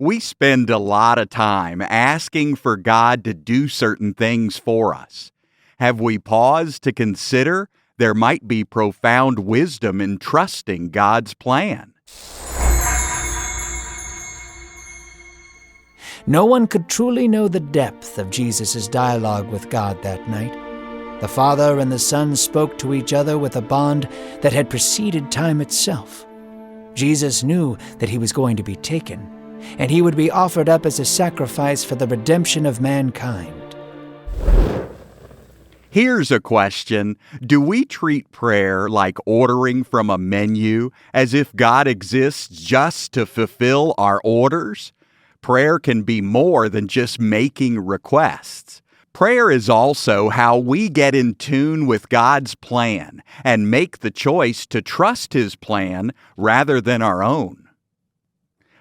We spend a lot of time asking for God to do certain things for us. Have we paused to consider there might be profound wisdom in trusting God's plan? No one could truly know the depth of Jesus' dialogue with God that night. The Father and the Son spoke to each other with a bond that had preceded time itself. Jesus knew that he was going to be taken, and he would be offered up as a sacrifice for the redemption of mankind. Here's a question. Do we treat prayer like ordering from a menu, as if God exists just to fulfill our orders? Prayer can be more than just making requests. Prayer is also how we get in tune with God's plan and make the choice to trust His plan rather than our own.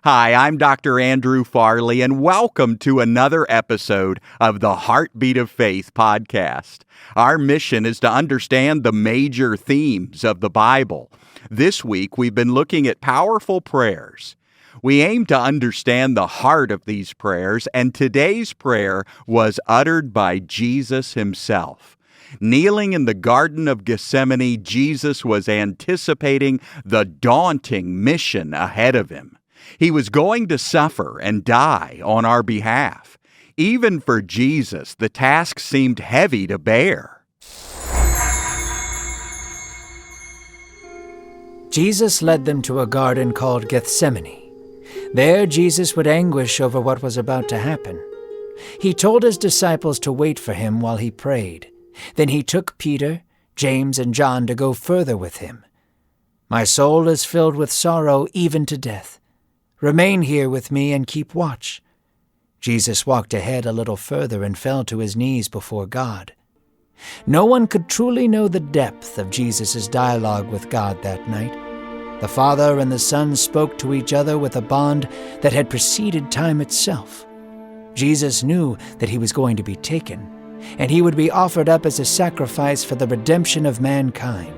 Hi, I'm Dr. Andrew Farley, and welcome to another episode of the Heartbeat of Faith podcast. Our mission is to understand the major themes of the Bible. This week, we've been looking at powerful prayers. We aim to understand the heart of these prayers, and today's prayer was uttered by Jesus himself. Kneeling in the Garden of Gethsemane, Jesus was anticipating the daunting mission ahead of him. He was going to suffer and die on our behalf. Even for Jesus, the task seemed heavy to bear. Jesus led them to a garden called Gethsemane. There, Jesus would anguish over what was about to happen. He told his disciples to wait for him while he prayed. Then he took Peter, James, and John to go further with him. "My soul is filled with sorrow even to death. Remain here with me and keep watch." Jesus walked ahead a little further and fell to his knees before God. No one could truly know the depth of Jesus' dialogue with God that night. The Father and the Son spoke to each other with a bond that had preceded time itself. Jesus knew that he was going to be taken, and he would be offered up as a sacrifice for the redemption of mankind.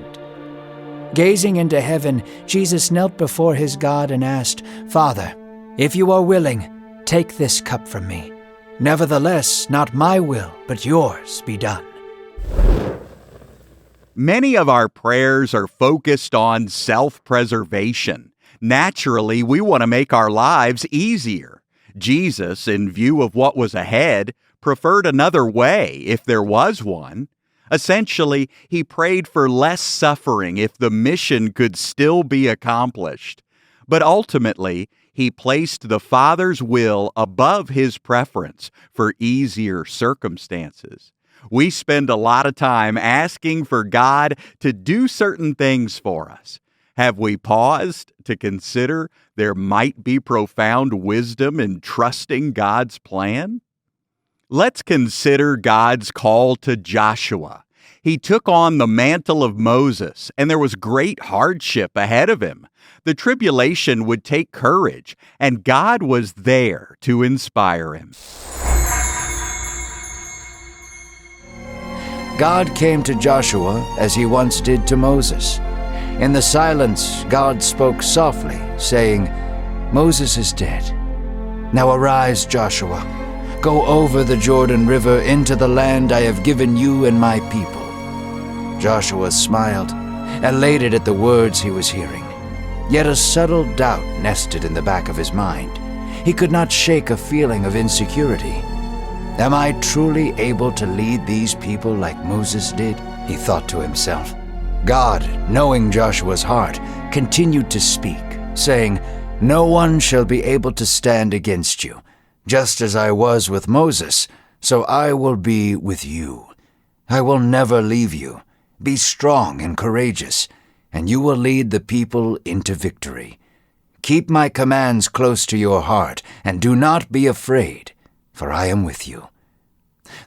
Gazing into heaven, Jesus knelt before his God and asked, "Father, if you are willing, take this cup from me. Nevertheless, not my will, but yours be done." Many of our prayers are focused on self-preservation. Naturally, we want to make our lives easier. Jesus, in view of what was ahead, preferred another way if there was one. Essentially, he prayed for less suffering if the mission could still be accomplished. But ultimately, he placed the Father's will above his preference for easier circumstances. We spend a lot of time asking for God to do certain things for us. Have we paused to consider there might be profound wisdom in trusting God's plan? Let's consider God's call to Joshua. He took on the mantle of Moses, and there was great hardship ahead of him. The tribulation would take courage, and God was there to inspire him. God came to Joshua as he once did to Moses. In the silence, God spoke softly, saying, "Moses is dead. Now arise, Joshua. Go over the Jordan River into the land I have given you and my people." Joshua smiled, elated at the words he was hearing. Yet a subtle doubt nested in the back of his mind. He could not shake a feeling of insecurity. "Am I truly able to lead these people like Moses did?" he thought to himself. God, knowing Joshua's heart, continued to speak, saying, "No one shall be able to stand against you. Just as I was with Moses, so I will be with you. I will never leave you. Be strong and courageous, and you will lead the people into victory. Keep my commands close to your heart, and do not be afraid, for I am with you."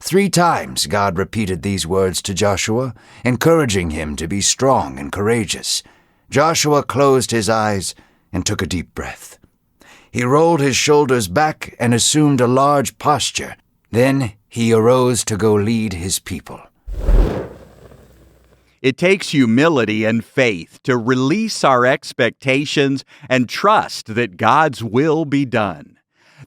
3 times God repeated these words to Joshua, encouraging him to be strong and courageous. Joshua closed his eyes and took a deep breath. He rolled his shoulders back and assumed a large posture. Then he arose to go lead his people. It takes humility and faith to release our expectations and trust that God's will be done.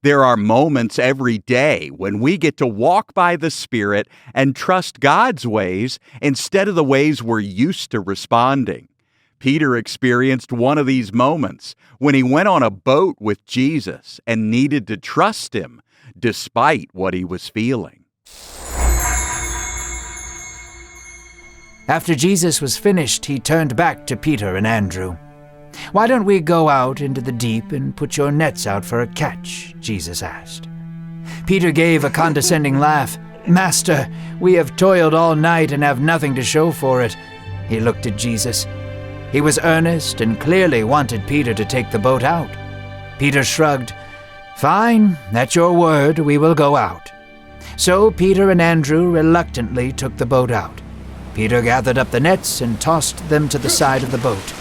There are moments every day when we get to walk by the Spirit and trust God's ways instead of the ways we're used to responding. Peter experienced one of these moments when he went on a boat with Jesus and needed to trust him despite what he was feeling. After Jesus was finished, he turned back to Peter and Andrew. "Why don't we go out into the deep and put your nets out for a catch?" Jesus asked. Peter gave a condescending laugh. "Master, we have toiled all night and have nothing to show for it." He looked at Jesus. He was earnest and clearly wanted Peter to take the boat out. Peter shrugged. "Fine, at your word, we will go out." So Peter and Andrew reluctantly took the boat out. Peter gathered up the nets and tossed them to the side of the boat.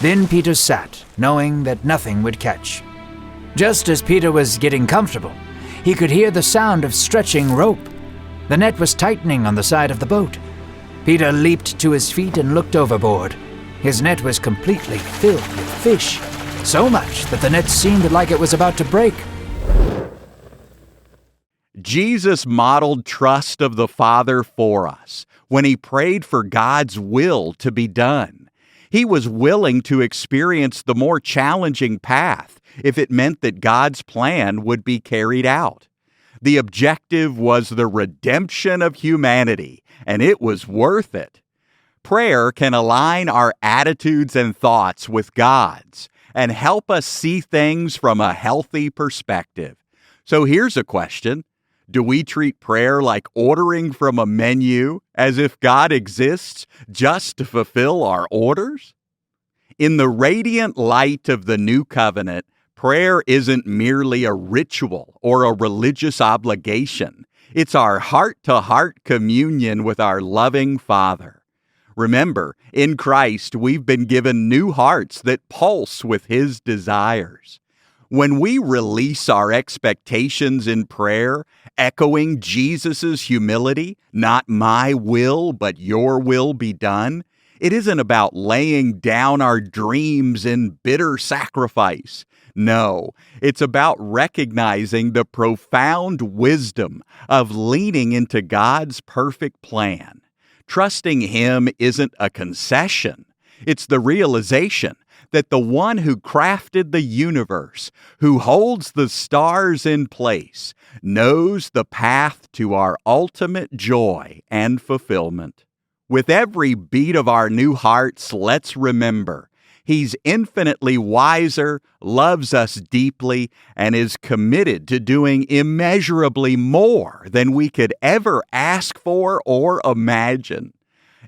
Then Peter sat, knowing that nothing would catch. Just as Peter was getting comfortable, he could hear the sound of stretching rope. The net was tightening on the side of the boat. Peter leaped to his feet and looked overboard. His net was completely filled with fish, so much that the net seemed like it was about to break. Jesus modeled trust of the Father for us when he prayed for God's will to be done. He was willing to experience the more challenging path if it meant that God's plan would be carried out. The objective was the redemption of humanity, and it was worth it. Prayer can align our attitudes and thoughts with God's and help us see things from a healthy perspective. So here's a question. Do we treat prayer like ordering from a menu, as if God exists just to fulfill our orders? In the radiant light of the new covenant, prayer isn't merely a ritual or a religious obligation. It's our heart-to-heart communion with our loving Father. Remember, in Christ, we've been given new hearts that pulse with His desires. When we release our expectations in prayer, echoing Jesus' humility, "Not my will, but your will be done," it isn't about laying down our dreams in bitter sacrifice. No, it's about recognizing the profound wisdom of leaning into God's perfect plan. Trusting Him isn't a concession. It's the realization that the one who crafted the universe, who holds the stars in place, knows the path to our ultimate joy and fulfillment. With every beat of our new hearts, let's remember, He's infinitely wiser, loves us deeply, and is committed to doing immeasurably more than we could ever ask for or imagine.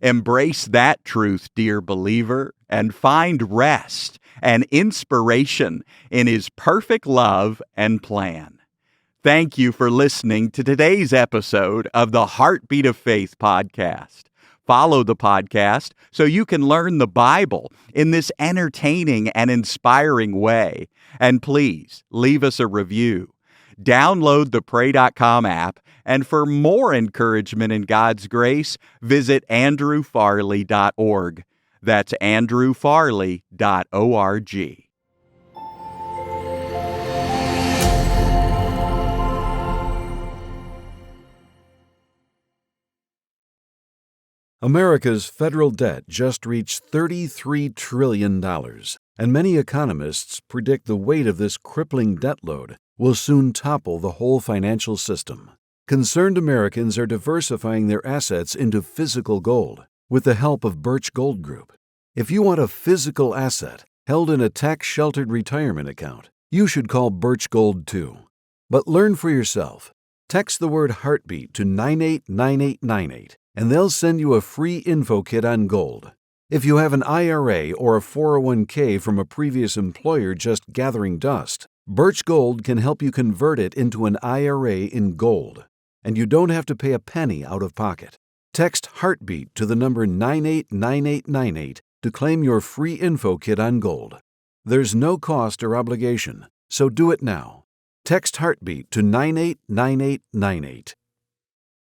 Embrace that truth, dear believer, and find rest and inspiration in His perfect love and plan. Thank you for listening to today's episode of the Heartbeat of Faith podcast. Follow the podcast so you can learn the Bible in this entertaining and inspiring way. And please, leave us a review. Download the pray.com app, and for more encouragement in God's grace, visit andrewfarley.org. That's andrewfarley.org. America's federal debt just reached $33 trillion, and many economists predict the weight of this crippling debt load will soon topple the whole financial system. Concerned Americans are diversifying their assets into physical gold with the help of Birch Gold Group. If you want a physical asset held in a tax-sheltered retirement account, you should call Birch Gold too. But learn for yourself. Text the word heartbeat to 989898. and they'll send you a free info kit on gold. If you have an IRA or a 401k from a previous employer just gathering dust, Birch Gold can help you convert it into an IRA in gold, and you don't have to pay a penny out of pocket. Text Heartbeat to the number 989898 to claim your free info kit on gold. There's no cost or obligation, so do it now. Text Heartbeat to 989898.